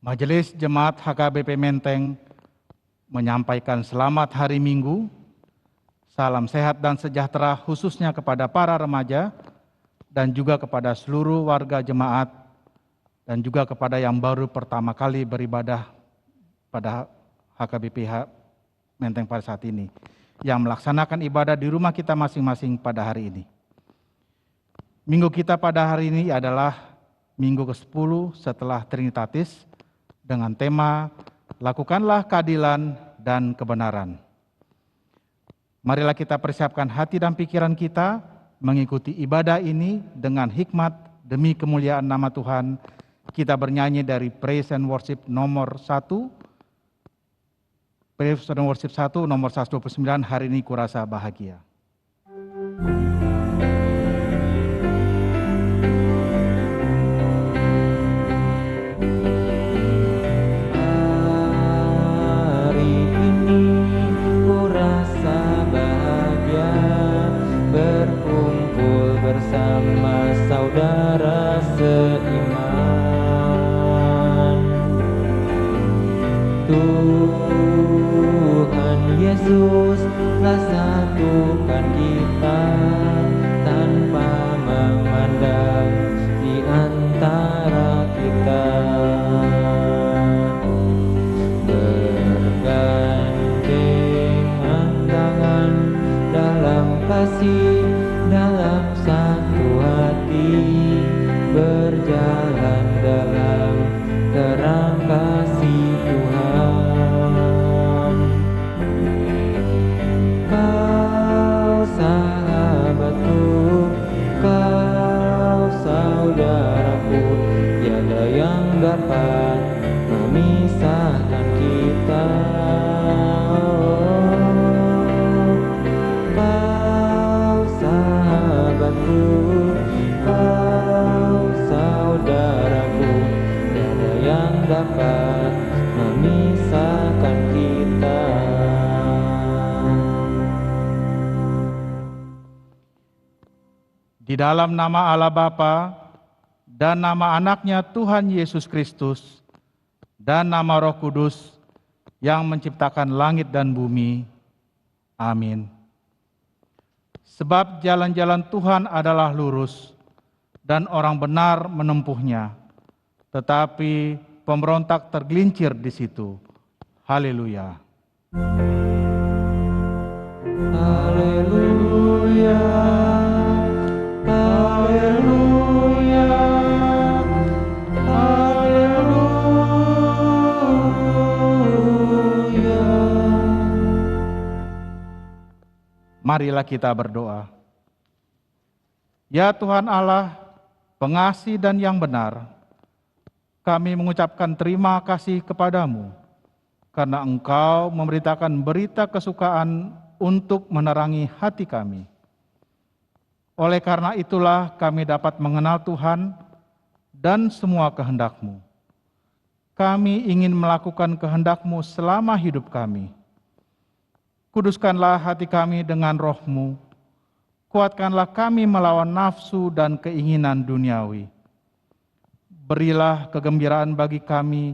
Majelis Jemaat HKBP Menteng menyampaikan selamat hari Minggu, salam sehat dan sejahtera khususnya kepada para remaja dan juga kepada seluruh warga jemaat dan juga kepada yang baru pertama kali beribadah pada HKBP Menteng pada saat ini, yang melaksanakan ibadah di rumah kita masing-masing pada hari ini. Minggu kita pada hari ini adalah Minggu ke-10 setelah Trinitatis dengan tema Lakukanlah Keadilan dan Kebenaran. Marilah kita persiapkan hati dan pikiran kita mengikuti ibadah ini dengan hikmat demi kemuliaan nama Tuhan. Kita bernyanyi dari Praise and Worship nomor 1. Praise and Worship 1 nomor 129, Hari Ini Kurasa Bahagia. Bersama saudara seiman, Tuhan Yesus telah satukan kita tanpa memandang di antara kita, bergandengan tangan dalam kasih, dalam satu hati, berjalan dalam terang kasih Tuhan. Kau sahabatku, kau saudaraku, tiada yang dapat memisahkan kita. Kau saudaraku, tiada yang dapat memisahkan kita. Di dalam nama Allah Bapa dan nama anaknya Tuhan Yesus Kristus dan nama Roh Kudus yang menciptakan langit dan bumi. Amin. Sebab jalan-jalan Tuhan adalah lurus, dan orang benar menempuhnya, tetapi pemberontak tergelincir di situ. Haleluya. Haleluya. Haleluya. Marilah kita berdoa. Ya Tuhan Allah, pengasih dan yang benar, kami mengucapkan terima kasih kepadamu, karena Engkau memberitakan berita kesukaan untuk menerangi hati kami. Oleh karena itulah kami dapat mengenal Tuhan dan semua kehendak-Mu. Kami ingin melakukan kehendak-Mu selama hidup kami. Kuduskanlah hati kami dengan Roh-Mu, kuatkanlah kami melawan nafsu dan keinginan duniawi. Berilah kegembiraan bagi kami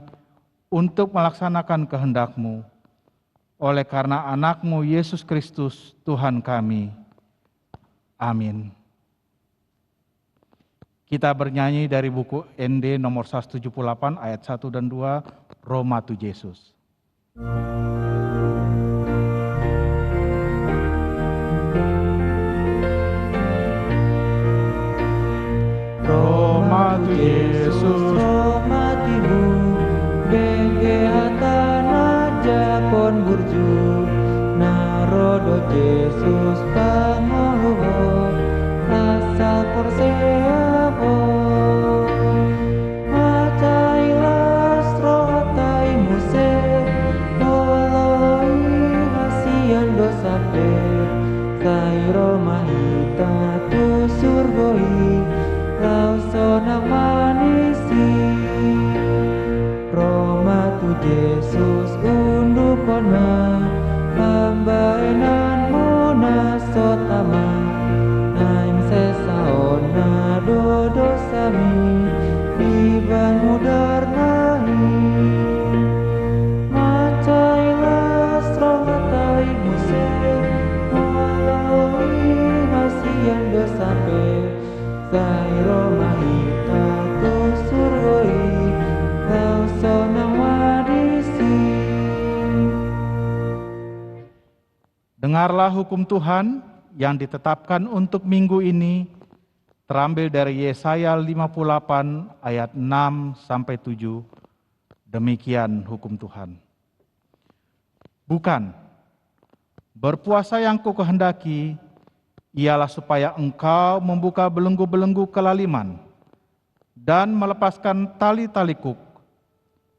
untuk melaksanakan kehendak-Mu, oleh karena anak-Mu Yesus Kristus Tuhan kami. Amin. Kita bernyanyi dari buku ND nomor 178 ayat 1 dan 2, Roma tu Yesus. Roma tu Yesus, Roma tibu, benge hatana jakon burju, narodo Yesus pangoloho, asal porseabo, macailas rotai muse, doloi hasian dosape, kai Roma hita tu surgoi, sonang manisi. Roma tu Yesus undukona, pambaenan mona sotama, naim sesaona dodo sami, iban mudar nahi. Dengarlah hukum Tuhan yang ditetapkan untuk minggu ini, terambil dari Yesaya 58 ayat 6 sampai 7. Demikian hukum Tuhan. Bukan, berpuasa yang kukehendaki ialah supaya engkau membuka belenggu-belenggu kelaliman dan melepaskan tali-tali kuk,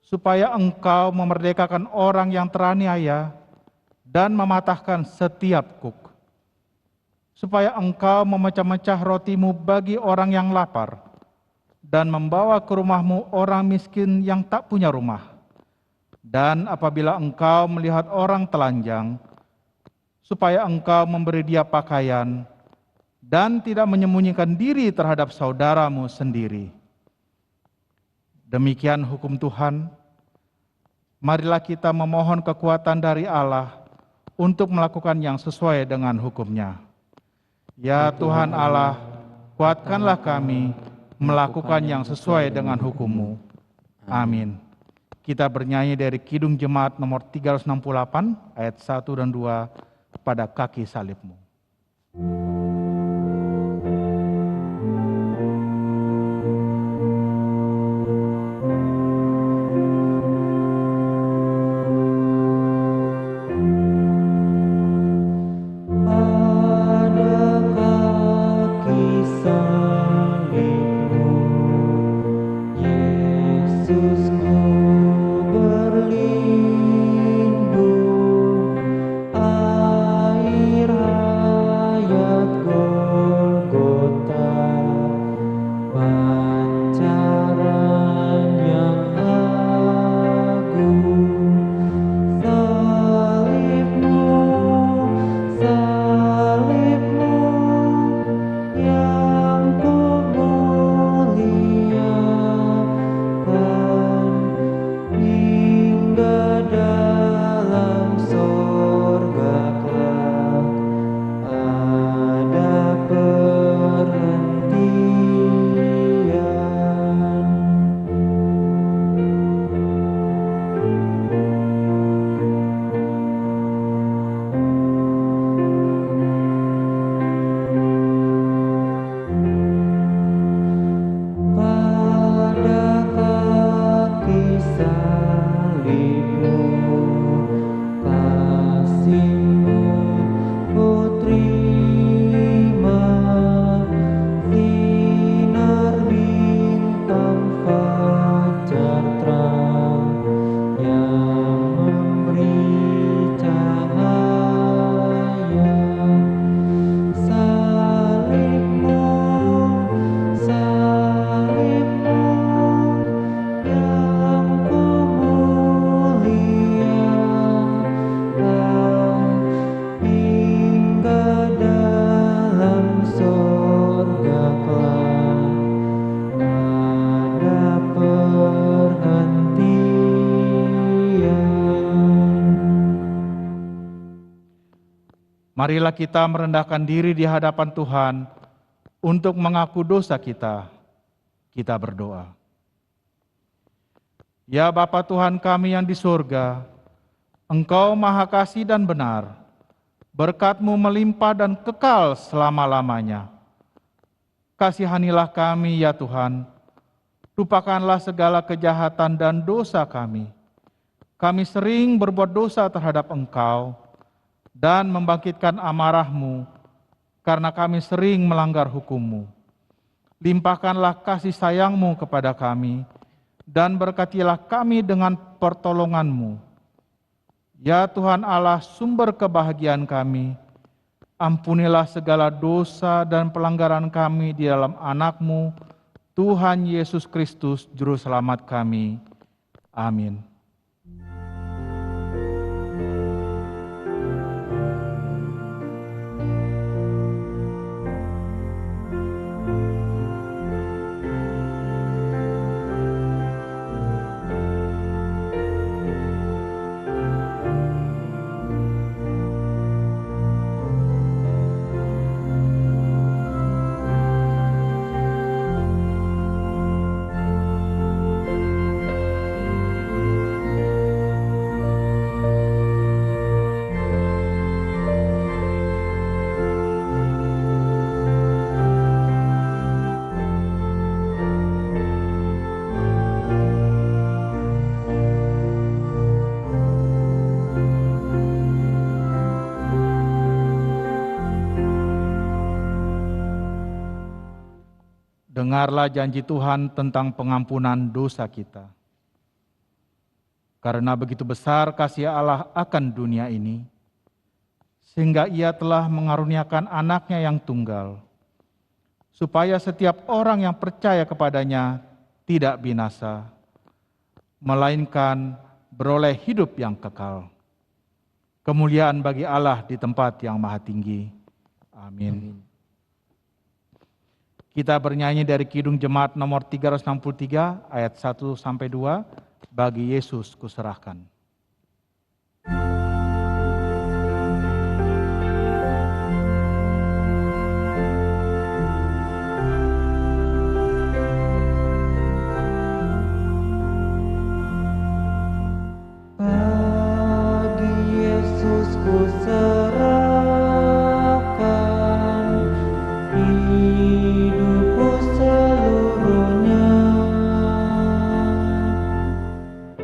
supaya engkau memerdekakan orang yang teraniaya dan mematahkan setiap kuk, supaya engkau memecah-mecah rotimu bagi orang yang lapar dan membawa ke rumahmu orang miskin yang tak punya rumah. Dan apabila engkau melihat orang telanjang, supaya engkau memberi dia pakaian dan tidak menyembunyikan diri terhadap saudaramu sendiri. Demikian hukum Tuhan. Marilah kita memohon kekuatan dari Allah untuk melakukan yang sesuai dengan hukum-Nya. Ya Tuhan Allah, kuatkanlah kami melakukan yang sesuai dengan hukum-Mu. Amin. Kita bernyanyi dari Kidung Jemaat nomor 368 ayat 1 dan 2, pada kaki salib-Mu. Marilah kita merendahkan diri di hadapan Tuhan untuk mengaku dosa kita. Kita berdoa. Ya Bapa Tuhan kami yang di surga, Engkau Maha Kasih dan benar, berkat-Mu melimpah dan kekal selama-lamanya. Kasihanilah kami ya Tuhan, lupakanlah segala kejahatan dan dosa kami. Kami sering berbuat dosa terhadap Engkau, dan membangkitkan amarah-Mu, karena kami sering melanggar hukum-Mu. Limpahkanlah kasih sayang-Mu kepada kami, dan berkatilah kami dengan pertolongan-Mu. Ya Tuhan Allah, sumber kebahagiaan kami, ampunilah segala dosa dan pelanggaran kami di dalam Anak-Mu, Tuhan Yesus Kristus, Juru Selamat kami. Amin. dengarlah janji Tuhan tentang pengampunan dosa kita. Karena begitu besar kasih Allah akan dunia ini, sehingga Ia telah mengaruniakan anaknya yang tunggal, supaya setiap orang yang percaya kepadanya tidak binasa, melainkan beroleh hidup yang kekal. Kemuliaan bagi Allah di tempat yang maha tinggi. Amin. Kita bernyanyi dari Kidung Jemaat nomor 363 ayat 1-2, bagi Yesus kuserahkan. Hidupku seluruhnya,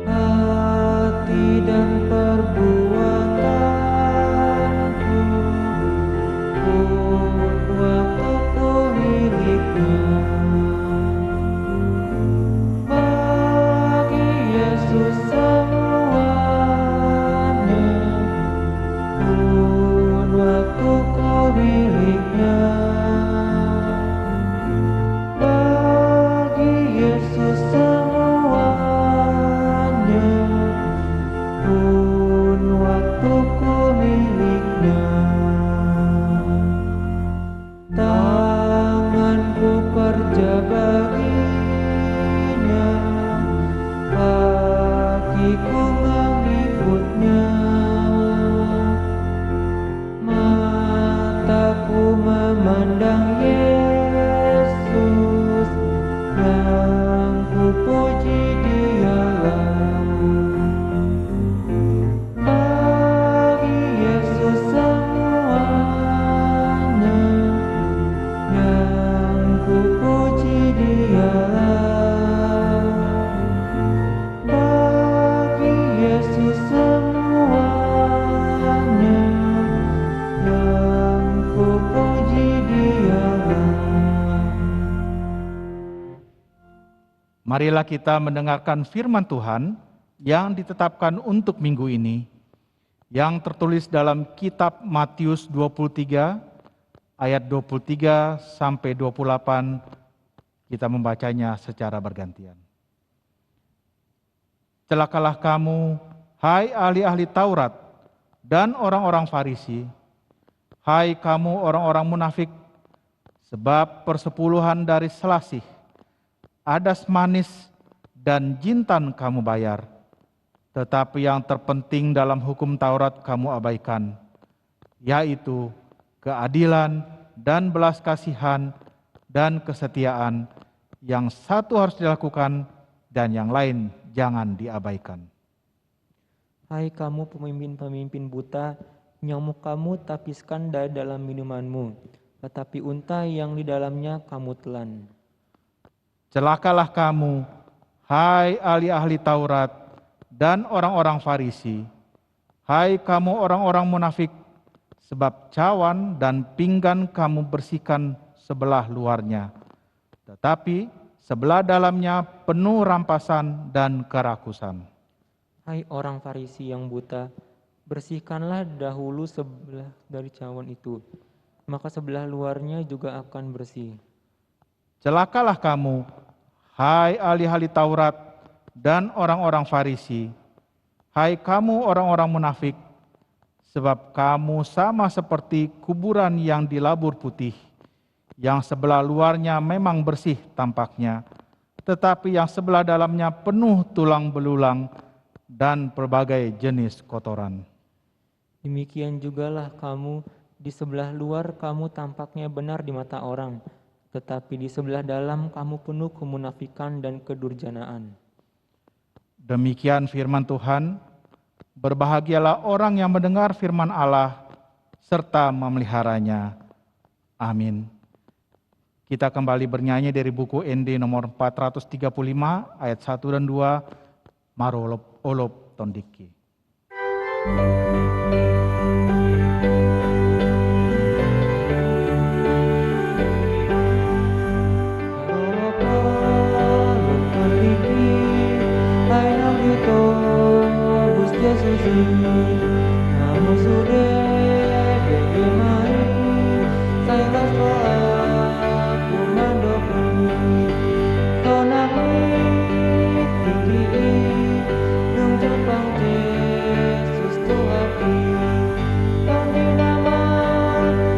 hati dan perbuatanku, waktuku miliknya. Bagi Yesus semuanya, waktuku miliknya. Bagi Yesus semuanya, waktuku miliknya. Tanganku kerja baginya, hatiku mengikutnya. Mataku memandang Yesus, yang ku puji Dialah. Bagi Yesus semuanya, yang ku puji Dialah. Bagi Yesus semuanya, yang ku puji Dialah. Marilah kita mendengarkan firman Tuhan yang ditetapkan untuk minggu ini, yang tertulis dalam kitab Matius 23 ayat 23-28. Kita membacanya secara bergantian. Celakalah kamu, hai ahli-ahli Taurat dan orang-orang Farisi, hai kamu orang-orang munafik, sebab persepuluhan dari selasih, adas manis, dan jintan kamu bayar, tetapi yang terpenting dalam hukum Taurat kamu abaikan, yaitu keadilan dan belas kasihan dan kesetiaan. Yang satu harus dilakukan dan yang lain jangan diabaikan. Hai kamu pemimpin-pemimpin buta, nyamuk kamu tapiskan dalam minumanmu, tetapi unta yang di dalamnya kamu telan. Celakalah kamu, hai ahli-ahli Taurat dan orang-orang Farisi, hai kamu orang-orang munafik, sebab cawan dan pinggan kamu bersihkan sebelah luarnya, tetapi sebelah dalamnya penuh rampasan dan kerakusan. Hai orang Farisi yang buta, bersihkanlah dahulu sebelah dari cawan itu, maka sebelah luarnya juga akan bersih. Celakalah kamu, hai ahli-ahli Taurat dan orang-orang Farisi, hai kamu orang-orang munafik, sebab kamu sama seperti kuburan yang dilabur putih, yang sebelah luarnya memang bersih tampaknya, tetapi yang sebelah dalamnya penuh tulang belulang dan berbagai jenis kotoran. Demikian jugalah kamu, di sebelah luar kamu tampaknya benar di mata orang, tetapi di sebelah dalam kamu penuh kemunafikan dan kedurjanaan. Demikian firman Tuhan. Berbahagialah orang yang mendengar firman Allah serta memeliharanya. Amin. Kita kembali bernyanyi dari buku ND nomor 435 ayat 1 dan 2, Marolop Olop Tondiki. Namun sudah bagaimana saya aku mandoku tonami tiki dung Jepang Yesus Tuhan Tony nama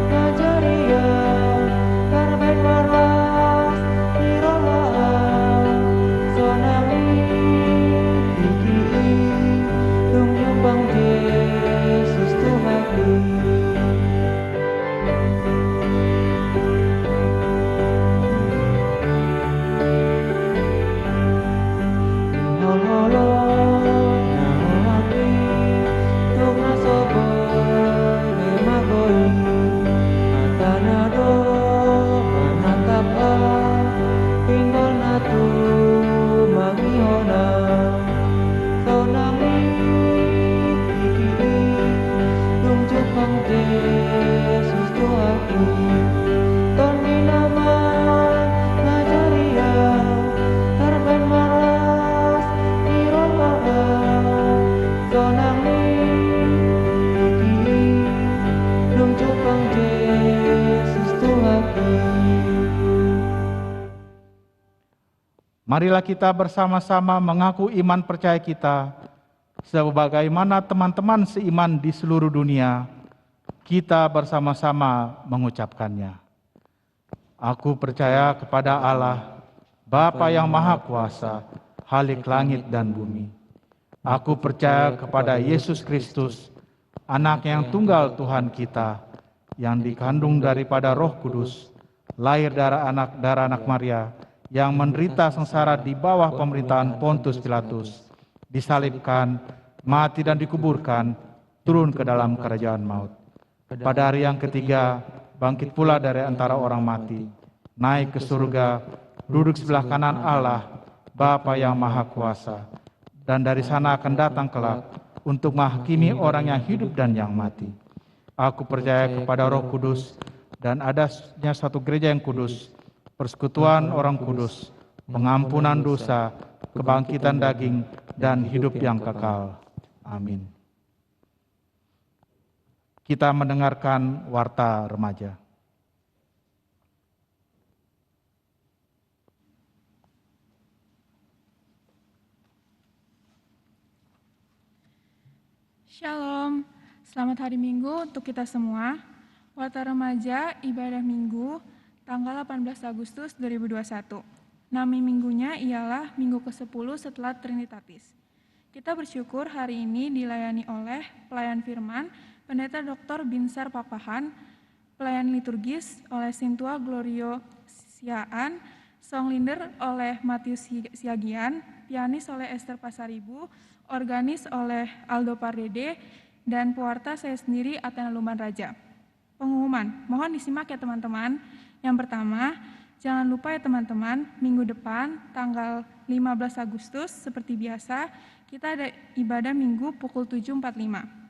Najaria Karben Waras Iroha Sonami tiki dung Jepang Yesus Tuhan Yesus Tuhan Tony nama Najaria Karben Maras Iroha Sonami Iki Dung Jepang Yesus Tuhan. Marilah kita bersama-sama mengaku iman percaya kita, sebagaimana teman-teman seiman di seluruh dunia, kita bersama-sama mengucapkannya. Aku percaya kepada Allah, Bapa yang Maha Kuasa, Khalik langit dan bumi. Aku percaya kepada Yesus Kristus, Anak yang tunggal Tuhan kita, yang dikandung daripada Roh Kudus, lahir dari anak Maria, yang menderita sengsara di bawah pemerintahan Pontius Pilatus, disalibkan, mati dan dikuburkan, turun ke dalam kerajaan maut. Pada hari yang ketiga, bangkit pula dari antara orang mati, naik ke surga, duduk sebelah kanan Allah, Bapa yang Maha Kuasa, dan dari sana akan datang kelak untuk menghakimi orang yang hidup dan yang mati. Aku percaya kepada Roh Kudus dan adanya satu gereja yang kudus, persekutuan orang kudus, pengampunan dosa, kebangkitan daging, dan hidup yang kekal. Amin. Kita mendengarkan warta remaja. Shalom, selamat hari Minggu untuk kita semua. Warta remaja ibadah Minggu tanggal 18 Agustus 2021. Nama minggunya ialah Minggu ke-10 setelah Trinitatis. Kita bersyukur hari ini dilayani oleh pelayan firman Pendeta Dr. Binsar Papahan, pelayan liturgis oleh Sintua Glorio Siaan, song leader oleh Matius Siagian, pianis oleh Esther Pasaribu, organis oleh Aldo Pardede, dan pewarta saya sendiri Athena Luman Raja. Pengumuman, mohon disimak ya teman-teman. Yang pertama, jangan lupa ya teman-teman, minggu depan tanggal 15 Agustus seperti biasa, kita ada ibadah minggu pukul 7.45.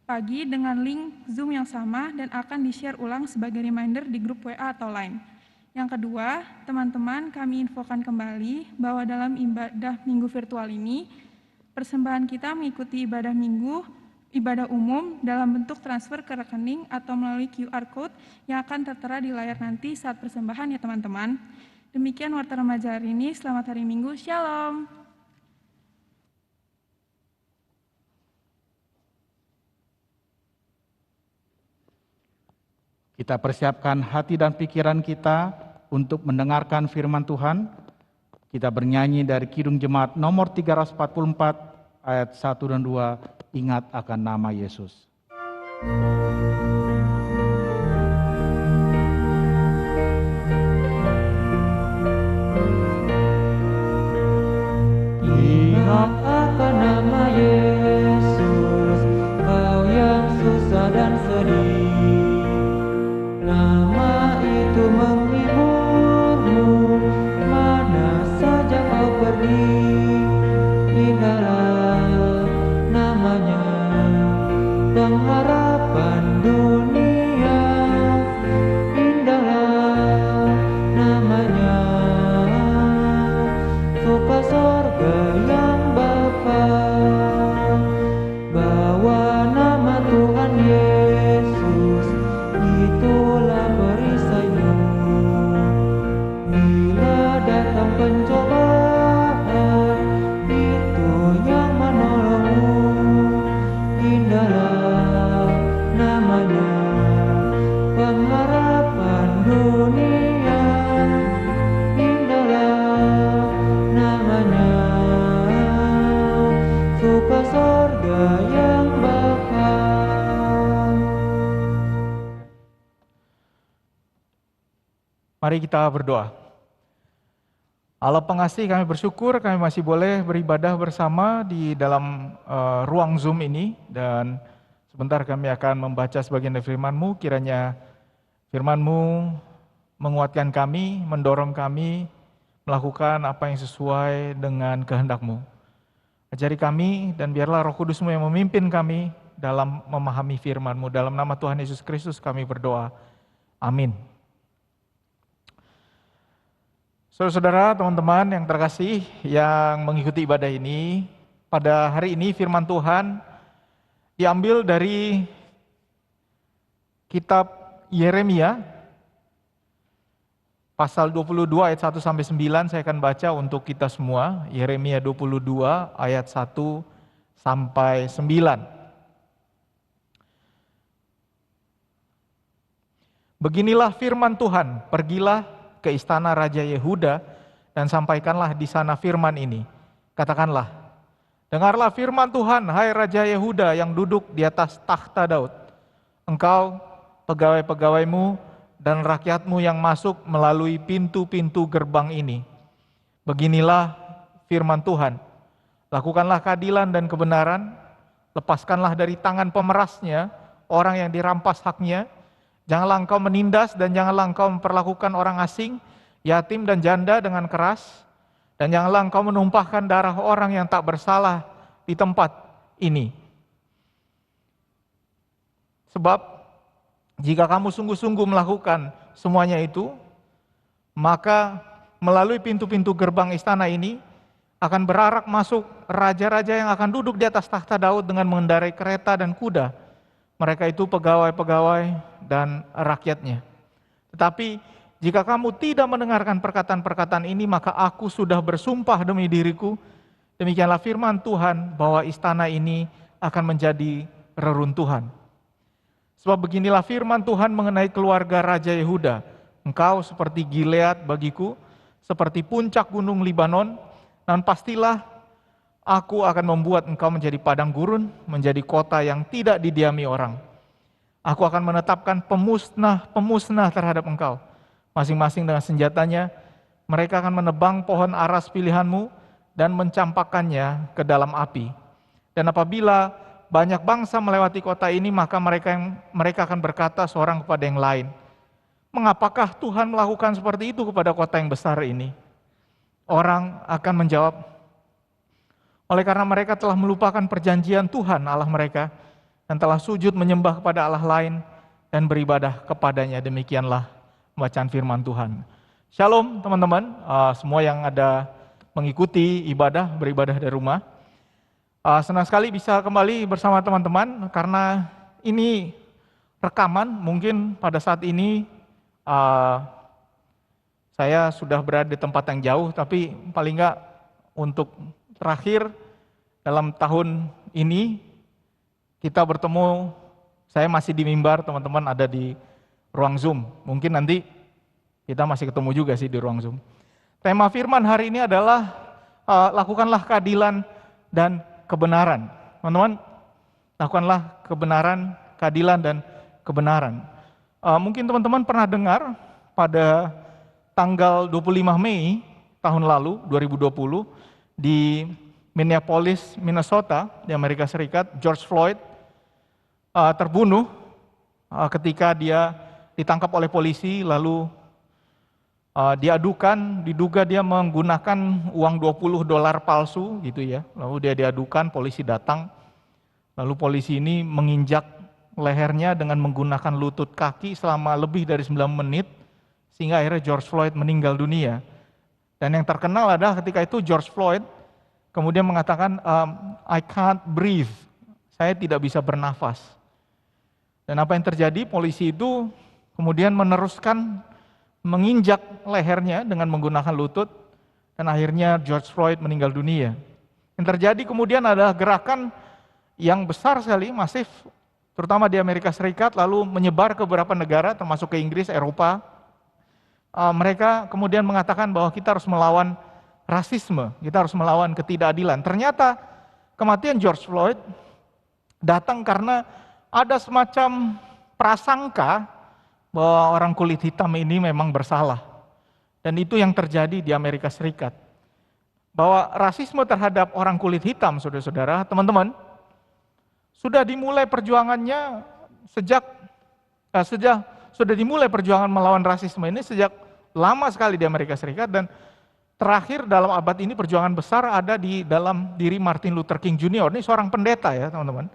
Pagi dengan link Zoom yang sama dan akan di-share ulang sebagai reminder di grup WA atau Line. Yang kedua, teman-teman kami infokan kembali bahwa dalam ibadah minggu virtual ini, persembahan kita mengikuti ibadah umum dalam bentuk transfer ke rekening atau melalui QR Code yang akan tertera di layar nanti saat persembahan ya teman-teman. Demikian warta remaja hari ini, selamat hari Minggu, Shalom. Kita persiapkan hati dan pikiran kita untuk mendengarkan firman Tuhan. Kita bernyanyi dari Kidung Jemaat nomor 344 ayat 1 dan 2, ingat akan nama Yesus. Ingat akan nama Yesus, kau yang susah dan sedih. Nama itu menghiburmu, mana saja kau pergi. Indahlah namanya, pengharapan indahlah namanya, pengharapan dunia, indahlah namanya, suka sorga yang bakal. Mari kita berdoa. Allah pengasih, kami bersyukur kami masih boleh beribadah bersama di dalam ruang Zoom ini, dan sebentar kami akan membaca sebagian dari firman-Mu. Kiranya firman-Mu menguatkan kami, mendorong kami melakukan apa yang sesuai dengan kehendak-Mu. Ajari kami dan biarlah Roh Kudus-Mu yang memimpin kami dalam memahami firman-Mu. Dalam nama Tuhan Yesus Kristus kami berdoa. Amin. Saudara-saudara, teman-teman yang terkasih yang mengikuti ibadah ini, pada hari ini firman Tuhan diambil dari kitab Yeremia, pasal 22 ayat 1 sampai 9, saya akan baca untuk kita semua. Yeremia 22 ayat 1 sampai 9. Beginilah firman Tuhan, pergilah ke istana Raja Yehuda dan sampaikanlah di sana firman ini. Katakanlah, dengarlah firman Tuhan, hai Raja Yehuda yang duduk di atas takhta Daud. Engkau, pegawai-pegawaimu dan rakyatmu yang masuk melalui pintu-pintu gerbang ini. Beginilah firman Tuhan, lakukanlah keadilan dan kebenaran, lepaskanlah dari tangan pemerasnya orang yang dirampas haknya. Janganlah engkau menindas dan janganlah engkau memperlakukan orang asing, yatim dan janda dengan keras, dan janganlah engkau menumpahkan darah orang yang tak bersalah di tempat ini. Sebab jika kamu sungguh-sungguh melakukan semuanya itu, maka melalui pintu-pintu gerbang istana ini akan berarak masuk raja-raja yang akan duduk di atas takhta Daud dengan mengendarai kereta dan kuda. Mereka itu pegawai-pegawai dan rakyatnya. Tetapi jika kamu tidak mendengarkan perkataan-perkataan ini, maka aku sudah bersumpah demi diriku, demikianlah firman Tuhan, bahwa istana ini akan menjadi reruntuhan. Sebab beginilah firman Tuhan mengenai keluarga Raja Yehuda. Engkau seperti Gilead bagiku, seperti puncak gunung Libanon, dan pastilah aku akan membuat engkau menjadi padang gurun, menjadi kota yang tidak didiami orang. Aku akan menetapkan pemusnah terhadap engkau. Masing-masing dengan senjatanya, mereka akan menebang pohon aras pilihanmu dan mencampakkannya ke dalam api. Dan apabila banyak bangsa melewati kota ini, maka mereka akan berkata seorang kepada yang lain, mengapakah Tuhan melakukan seperti itu kepada kota yang besar ini? Orang akan menjawab, oleh karena mereka telah melupakan perjanjian Tuhan Allah mereka dan telah sujud menyembah kepada Allah lain dan beribadah kepadanya. Demikianlah bacaan firman Tuhan. Shalom teman-teman, semua yang ada mengikuti beribadah dari rumah. Senang sekali bisa kembali bersama teman-teman karena ini rekaman. Mungkin pada saat ini saya sudah berada di tempat yang jauh, tapi paling enggak untuk terakhir dalam tahun ini kita bertemu, saya masih di mimbar, teman-teman ada di ruang Zoom. Mungkin nanti kita masih ketemu juga sih di ruang Zoom. Tema firman hari ini adalah lakukanlah keadilan dan kebenaran. Teman-teman, lakukanlah kebenaran, keadilan dan kebenaran. Mungkin teman-teman pernah dengar pada tanggal 25 Mei tahun lalu, 2020, di Minneapolis, Minnesota, di Amerika Serikat, George Floyd terbunuh ketika dia ditangkap oleh polisi, lalu diduga dia menggunakan uang $20 palsu gitu ya. Lalu dia diadukan, polisi datang, lalu polisi ini menginjak lehernya dengan menggunakan lutut kaki selama lebih dari 9 menit, sehingga akhirnya George Floyd meninggal dunia. Dan yang terkenal adalah ketika itu George Floyd kemudian mengatakan, I can't breathe, saya tidak bisa bernafas. Dan apa yang terjadi, polisi itu kemudian meneruskan menginjak lehernya dengan menggunakan lutut, dan akhirnya George Floyd meninggal dunia. Yang terjadi kemudian adalah gerakan yang besar sekali, masif, terutama di Amerika Serikat, lalu menyebar ke beberapa negara, termasuk ke Inggris, Eropa. Mereka kemudian mengatakan bahwa kita harus melawan rasisme, kita harus melawan ketidakadilan. Ternyata kematian George Floyd datang karena ada semacam prasangka bahwa orang kulit hitam ini memang bersalah. Dan itu yang terjadi di Amerika Serikat. Bahwa rasisme terhadap orang kulit hitam, saudara-saudara, teman-teman, sudah dimulai perjuangannya sudah dimulai perjuangan melawan rasisme ini sejak lama sekali di Amerika Serikat, dan terakhir dalam abad ini perjuangan besar ada di dalam diri Martin Luther King Jr. Ini seorang pendeta ya teman-teman.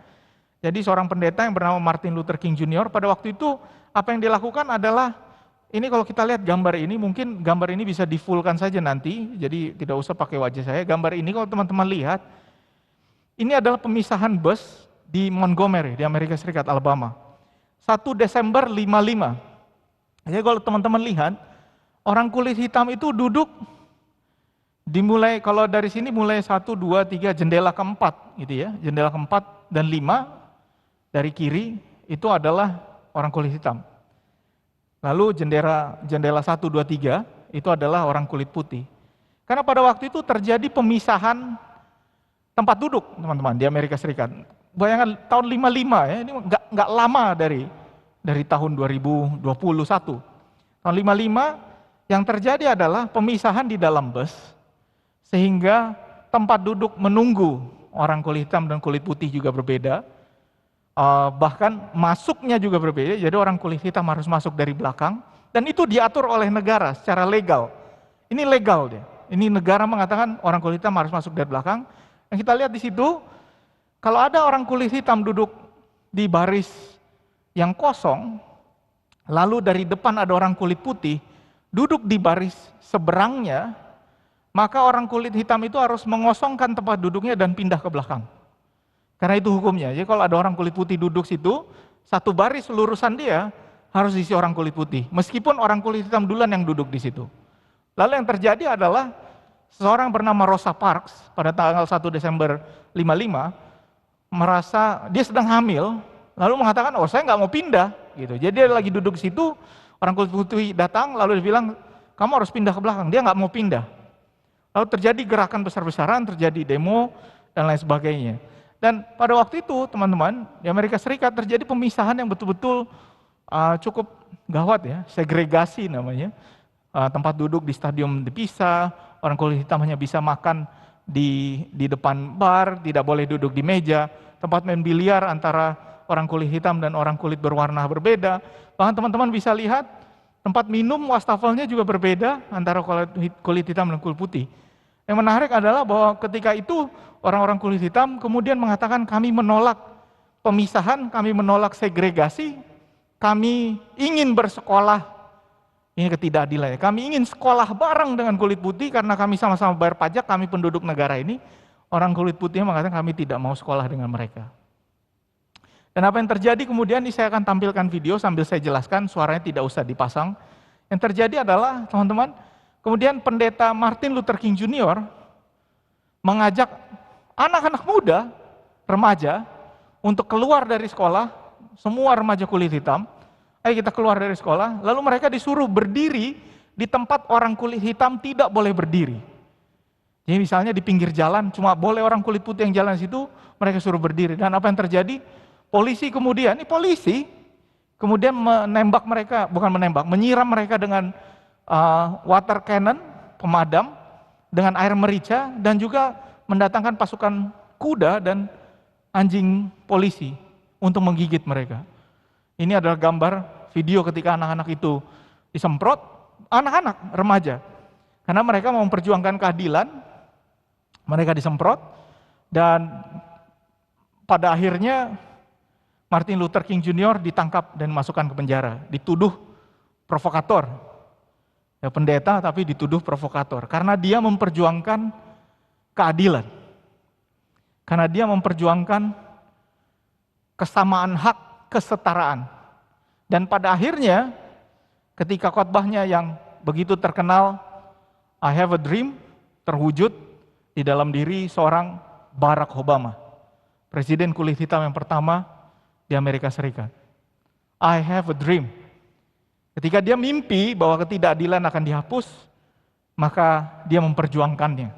Jadi seorang pendeta yang bernama Martin Luther King Jr. pada waktu itu apa yang dilakukan adalah, ini kalau kita lihat gambar ini, mungkin gambar ini bisa di fullkan saja nanti, jadi tidak usah pakai wajah saya. Gambar ini kalau teman-teman lihat, ini adalah pemisahan bus di Montgomery, di Amerika Serikat, Alabama. 1 Desember 55. Jadi kalau teman-teman lihat, orang kulit hitam itu duduk, dimulai, kalau dari sini mulai 1, 2, 3, jendela keempat, gitu ya. Jendela keempat dan 5, dari kiri, itu adalah orang kulit hitam. Lalu jendela 1, 2, 3, itu adalah orang kulit putih. Karena pada waktu itu terjadi pemisahan tempat duduk, teman-teman, di Amerika Serikat. Bayangkan tahun 55 ya, ini nggak lama dari tahun 2021. Tahun 55 yang terjadi adalah pemisahan di dalam bus, sehingga tempat duduk menunggu orang kulit hitam dan kulit putih juga berbeda. Bahkan masuknya juga berbeda, jadi orang kulit hitam harus masuk dari belakang, dan itu diatur oleh negara secara legal. Ini legal deh. Ini negara mengatakan orang kulit hitam harus masuk dari belakang. Yang kita lihat di situ, kalau ada orang kulit hitam duduk di baris yang kosong, lalu dari depan ada orang kulit putih, duduk di baris seberangnya, maka orang kulit hitam itu harus mengosongkan tempat duduknya dan pindah ke belakang. Karena itu hukumnya. Jadi kalau ada orang kulit putih duduk situ, satu baris lurusan dia harus diisi orang kulit putih, meskipun orang kulit hitam duluan yang duduk di situ. Lalu yang terjadi adalah seorang bernama Rosa Parks pada tanggal 1 Desember 55 merasa dia sedang hamil, lalu mengatakan, oh saya nggak mau pindah, gitu. Jadi dia lagi duduk di situ, orang kulit putih datang, lalu dia bilang, kamu harus pindah ke belakang. Dia nggak mau pindah. Lalu terjadi gerakan besar-besaran, terjadi demo dan lain sebagainya. Dan pada waktu itu, teman-teman, di Amerika Serikat terjadi pemisahan yang betul-betul cukup gawat ya, segregasi namanya. Tempat duduk di stadium dipisah, orang kulit hitam hanya bisa makan di depan bar, tidak boleh duduk di meja. Tempat main biliar antara orang kulit hitam dan orang kulit berwarna berbeda. Bahkan teman-teman bisa lihat tempat minum wastafelnya juga berbeda antara kulit hitam dan kulit putih. Yang menarik adalah bahwa ketika itu orang-orang kulit hitam kemudian mengatakan, kami menolak pemisahan, kami menolak segregasi, kami ingin bersekolah. Ini ketidakadilan ya. Kami ingin sekolah bareng dengan kulit putih karena kami sama-sama bayar pajak, kami penduduk negara ini. Orang kulit putih mengatakan kami tidak mau sekolah dengan mereka. Dan apa yang terjadi kemudian, ini saya akan tampilkan video sambil saya jelaskan, suaranya tidak usah dipasang. Yang terjadi adalah, teman-teman, kemudian pendeta Martin Luther King Jr. mengajak anak-anak muda, remaja, untuk keluar dari sekolah, semua remaja kulit hitam, ayo kita keluar dari sekolah, lalu mereka disuruh berdiri di tempat orang kulit hitam tidak boleh berdiri. Jadi misalnya di pinggir jalan, cuma boleh orang kulit putih yang jalan di situ, mereka suruh berdiri. Dan apa yang terjadi? Polisi kemudian menembak mereka, menyiram mereka dengan water cannon, pemadam, dengan air merica, dan juga mendatangkan pasukan kuda dan anjing polisi untuk menggigit mereka. Ini adalah gambar video ketika anak-anak itu disemprot, anak-anak remaja. Karena mereka mau memperjuangkan keadilan, mereka disemprot, dan pada akhirnya Martin Luther King Jr. ditangkap dan dimasukkan ke penjara, dituduh provokator. Ya, pendeta tapi dituduh provokator, karena dia memperjuangkan keadilan. Karena dia memperjuangkan kesamaan hak, kesetaraan. Dan pada akhirnya, ketika khotbahnya yang begitu terkenal, I have a dream, terwujud di dalam diri seorang Barack Obama, presiden kulit hitam yang pertama di Amerika Serikat. I have a dream. Ketika dia mimpi bahwa ketidakadilan akan dihapus, maka dia memperjuangkannya.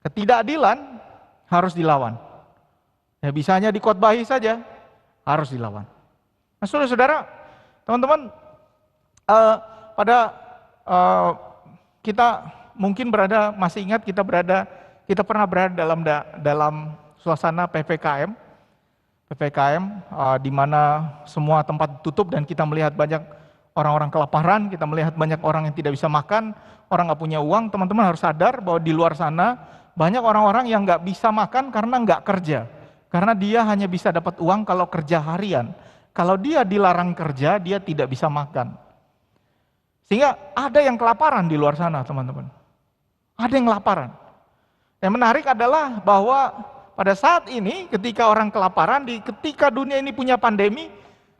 Ketidakadilan harus dilawan. Ya bisanya dikhotbahi saja, harus dilawan. Nah saudara-saudara, teman-teman, kita mungkin masih ingat kita pernah berada dalam suasana PPKM, di mana semua tempat tutup dan kita melihat banyak orang-orang kelaparan, kita melihat banyak orang yang tidak bisa makan, orang nggak punya uang. Teman-teman harus sadar bahwa di luar sana banyak orang-orang yang nggak bisa makan karena nggak kerja, karena dia hanya bisa dapat uang kalau kerja harian. Kalau dia dilarang kerja, dia tidak bisa makan. Sehingga ada yang kelaparan di luar sana, teman-teman. Ada yang kelaparan. Yang menarik adalah bahwa pada saat ini ketika orang kelaparan, ketika dunia ini punya pandemi,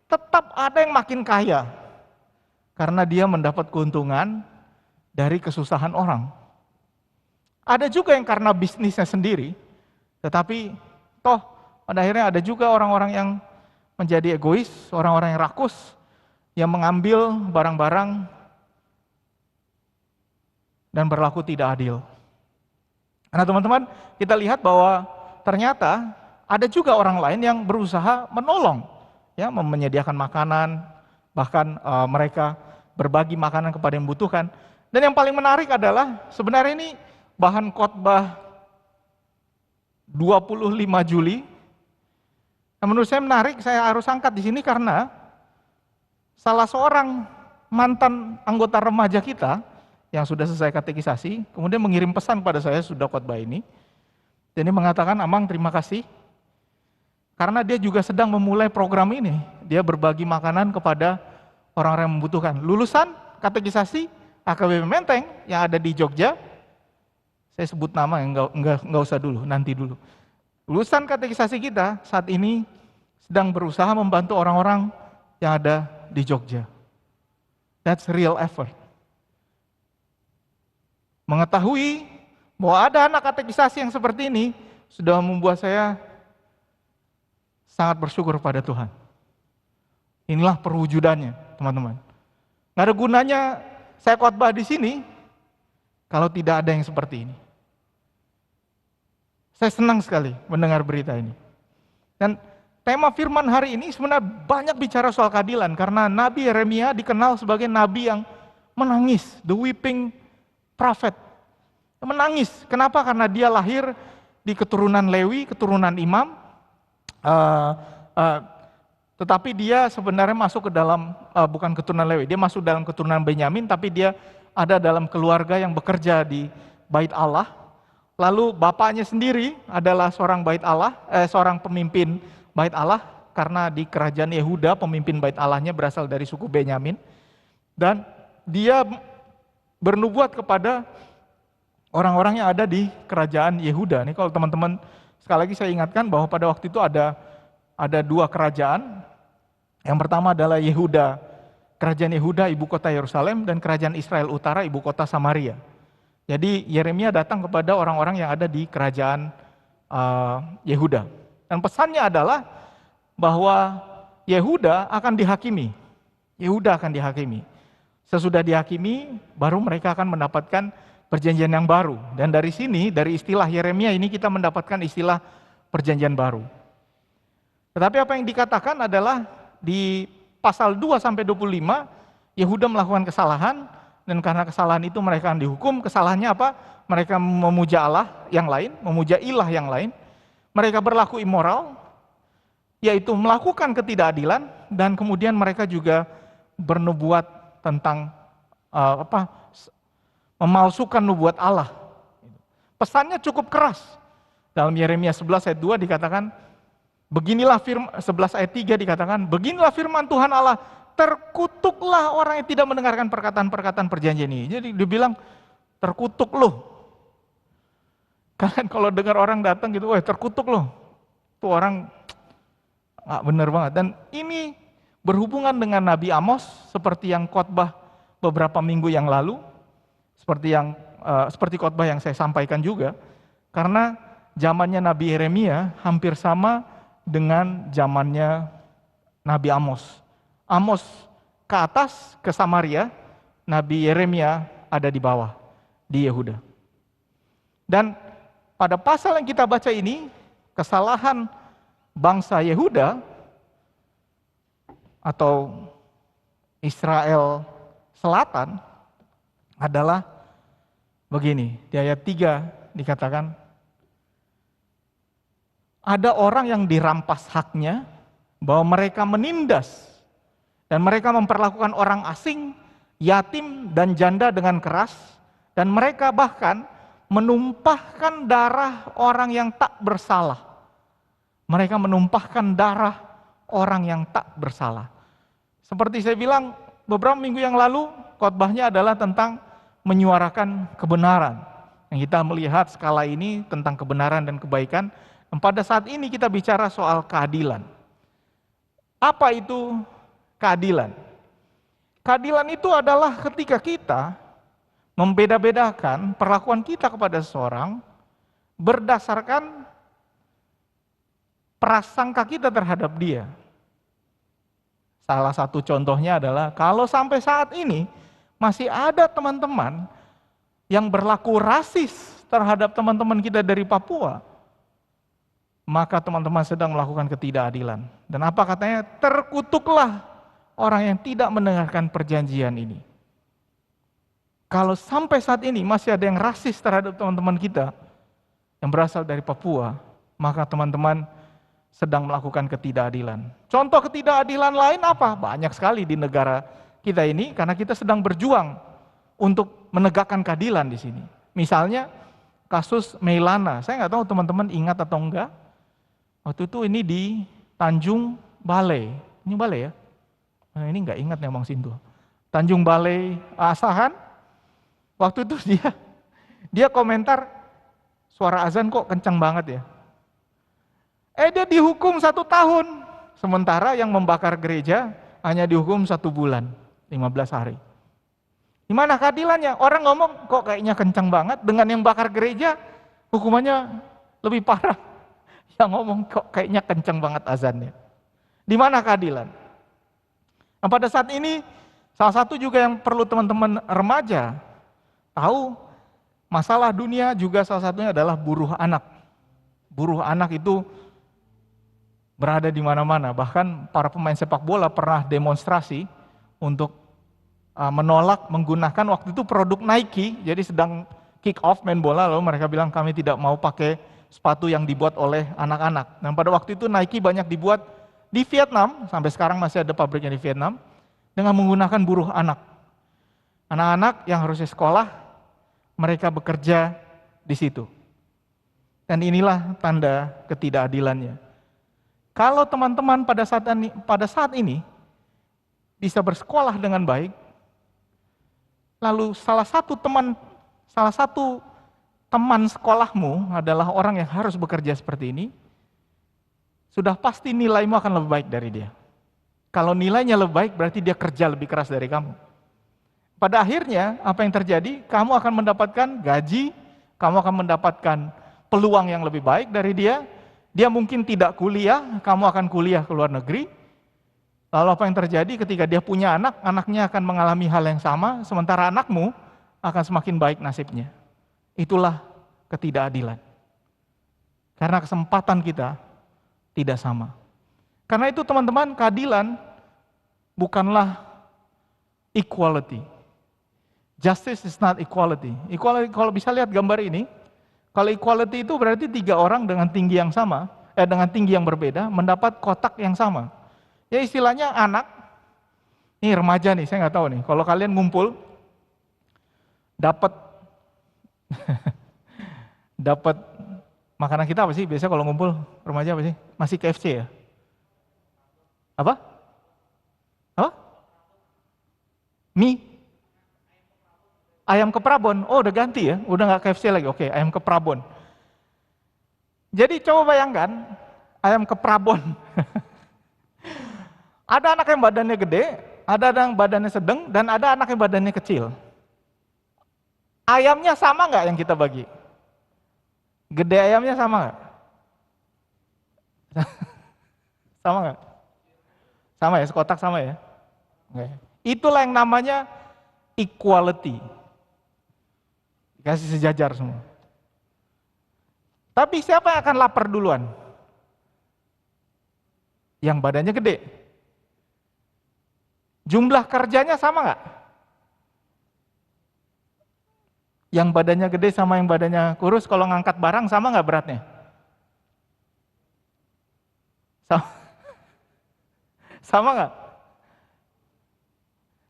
tetap ada yang makin kaya. Karena dia mendapat keuntungan dari kesusahan orang. Ada juga yang karena bisnisnya sendiri, tetapi toh pada akhirnya ada juga orang-orang yang menjadi egois, orang-orang yang rakus, yang mengambil barang-barang dan berlaku tidak adil. Nah teman-teman, kita lihat bahwa ternyata ada juga orang lain yang berusaha menolong, ya, menyediakan makanan, bahkan mereka berbagi makanan kepada yang membutuhkan. Dan yang paling menarik adalah sebenarnya ini bahan khotbah 25 Juli. Nah, menurut saya menarik, saya harus angkat di sini karena salah seorang mantan anggota remaja kita yang sudah selesai katekisasi, kemudian mengirim pesan pada saya sudah khotbah ini. Dan dia mengatakan, Amang terima kasih, karena dia juga sedang memulai program ini. Dia berbagi makanan kepada orang-orang yang membutuhkan. Lulusan katekisasi AKBP Menteng yang ada di Jogja, saya sebut nama, enggak usah dulu, nanti dulu. Lulusan katekisasi kita saat ini sedang berusaha membantu orang-orang yang ada di Jogja. That's real effort. Mengetahui bahwa ada anak katekisasi yang seperti ini sudah membuat saya sangat bersyukur pada Tuhan. Inilah perwujudannya, teman-teman. Nggak ada gunanya saya khotbah di sini kalau tidak ada yang seperti ini. Saya senang sekali mendengar berita ini. Dan tema firman hari ini sebenarnya banyak bicara soal keadilan, karena Nabi Yeremia dikenal sebagai nabi yang menangis, the weeping prophet. Menangis. Kenapa? Karena dia lahir di keturunan Lewi, keturunan imam, tetapi dia sebenarnya masuk ke dalam, bukan keturunan Lewi, dia masuk dalam keturunan Benyamin, tapi dia ada dalam keluarga yang bekerja di Bait Allah. Lalu bapaknya sendiri adalah seorang seorang pemimpin Bait Allah, karena di kerajaan Yehuda pemimpin Bait Allahnya berasal dari suku Benyamin. Dan dia bernubuat kepada orang-orang yang ada di kerajaan Yehuda. Ini kalau teman-teman, sekali lagi saya ingatkan bahwa pada waktu itu ada dua kerajaan. Yang pertama adalah Yehuda, kerajaan Yehuda ibu kota Yerusalem, dan kerajaan Israel Utara ibu kota Samaria. Jadi Yeremia datang kepada orang-orang yang ada di kerajaan Yehuda. Dan pesannya adalah bahwa Yehuda akan dihakimi. Yehuda akan dihakimi. Sesudah dihakimi, baru mereka akan mendapatkan perjanjian yang baru. Dan dari sini, dari istilah Yeremia ini kita mendapatkan istilah perjanjian baru. Tetapi apa yang dikatakan adalah di pasal 2-25, Yehuda melakukan kesalahan, dan karena kesalahan itu mereka akan dihukum. Kesalahannya apa? Mereka memuja Allah yang lain, memuja ilah yang lain. Mereka berlaku immoral, yaitu melakukan ketidakadilan, dan kemudian mereka juga bernubuat tentang memalsukan nubuat Allah. Pesannya cukup keras. Dalam Yeremia 11 ayat 2 dikatakan, beginilah firman, 11 ayat 3 dikatakan, beginilah firman Tuhan Allah, terkutuklah orang yang tidak mendengarkan perkataan-perkataan perjanjian ini. Jadi dia bilang, terkutuk loh. Kalian kalau dengar orang datang gitu, wah terkutuk loh. Tuh orang nggak benar banget. Dan ini berhubungan dengan Nabi Amos, seperti yang khotbah beberapa minggu yang lalu, seperti khotbah yang saya sampaikan juga. Karena zamannya Nabi Yeremia hampir sama dengan zamannya Nabi Amos. Amos ke atas ke Samaria, Nabi Yeremia ada di bawah, di Yehuda. Dan pada pasal yang kita baca ini, kesalahan bangsa Yehuda atau Israel Selatan adalah begini. Di ayat 3 dikatakan, ada orang yang dirampas haknya, bahwa mereka menindas dan mereka memperlakukan orang asing, yatim dan janda dengan keras, dan mereka bahkan menumpahkan darah orang yang tak bersalah. Mereka menumpahkan darah orang yang tak bersalah. Seperti saya bilang beberapa minggu yang lalu, khotbahnya adalah tentang menyuarakan kebenaran. Yang kita melihat skala ini tentang kebenaran dan kebaikan. Dan pada saat ini kita bicara soal keadilan. Apa itu keadilan? Keadilan itu adalah ketika kita membeda-bedakan perlakuan kita kepada seseorang berdasarkan prasangka kita terhadap dia. Salah satu contohnya adalah kalau sampai saat ini masih ada teman-teman yang berlaku rasis terhadap teman-teman kita dari Papua, maka teman-teman sedang melakukan ketidakadilan. Dan apa katanya? Terkutuklah orang yang tidak mendengarkan perjanjian ini. Kalau sampai saat ini masih ada yang rasis terhadap teman-teman kita yang berasal dari Papua, maka teman-teman sedang melakukan ketidakadilan. Contoh ketidakadilan lain apa? Banyak sekali di negara kita ini, karena kita sedang berjuang untuk menegakkan keadilan di sini. Misalnya kasus Meilana, saya nggak tahu teman-teman ingat atau enggak. Waktu itu ini di Tanjung Balai, ini Balai ya? Nah, ini nggak ingat nih Bang Sintu. Tanjung Balai Asahan. Waktu itu dia komentar, suara azan kok kencang banget ya. Dia dihukum 1 tahun, sementara yang membakar gereja hanya dihukum 1 bulan, 15 hari. Gimana keadilannya? Orang ngomong kok kayaknya kencang banget, dengan yang bakar gereja hukumannya lebih parah. Yang ngomong kok kayaknya kencang banget azannya. Di mana keadilan? Nah, pada saat ini salah satu juga yang perlu teman-teman remaja tahu, masalah dunia juga salah satunya adalah buruh anak. Buruh anak itu berada di mana-mana. Bahkan para pemain sepak bola pernah demonstrasi untuk menolak menggunakan waktu itu produk Nike. Jadi sedang kick off main bola, lalu mereka bilang kami tidak mau pakai sepatu yang dibuat oleh anak-anak. Dan pada waktu itu Nike banyak dibuat di Vietnam, sampai sekarang masih ada pabriknya di Vietnam, dengan menggunakan buruh anak. Anak-anak yang harusnya sekolah, mereka bekerja di situ. Dan inilah tanda ketidakadilannya. Kalau teman-teman pada saat ini bisa bersekolah dengan baik, lalu salah satu teman sekolahmu adalah orang yang harus bekerja seperti ini, sudah pasti nilaimu akan lebih baik dari dia. Kalau nilainya lebih baik, berarti dia kerja lebih keras dari kamu. Pada akhirnya, apa yang terjadi? Kamu akan mendapatkan gaji, kamu akan mendapatkan peluang yang lebih baik dari dia. Dia mungkin tidak kuliah, kamu akan kuliah ke luar negeri. Lalu apa yang terjadi ketika dia punya anak, anaknya akan mengalami hal yang sama, sementara anakmu akan semakin baik nasibnya. Itulah ketidakadilan. Karena kesempatan kita tidak sama. Karena itu teman-teman, keadilan bukanlah equality. Justice is not equality. Equality, kalau bisa lihat gambar ini, kalau equality itu berarti 3 orang dengan tinggi yang sama, dengan tinggi yang berbeda, mendapat kotak yang sama. Ya istilahnya anak, ini remaja nih, saya nggak tahu nih, kalau kalian ngumpul, dapat dapat makanan kita apa sih? Biasanya kalau ngumpul remaja apa sih? Masih KFC ya? Apa? Mie? Ayam keprabon. Oh udah ganti ya, udah nggak KFC lagi. Oke, ayam keprabon. Jadi coba bayangkan, ayam keprabon. Ada anak yang badannya gede, ada yang badannya sedang, dan ada anak yang badannya kecil. Ayamnya sama nggak yang kita bagi? Gede ayamnya sama nggak? Sama nggak? Sama ya, sekotak sama ya? Oke. Itulah yang namanya equality. Dikasih sejajar semua. Tapi siapa yang akan lapar duluan? Yang badannya gede. Jumlah kerjanya sama nggak? Yang badannya gede sama yang badannya kurus, kalau ngangkat barang sama nggak beratnya? Sama, sama nggak?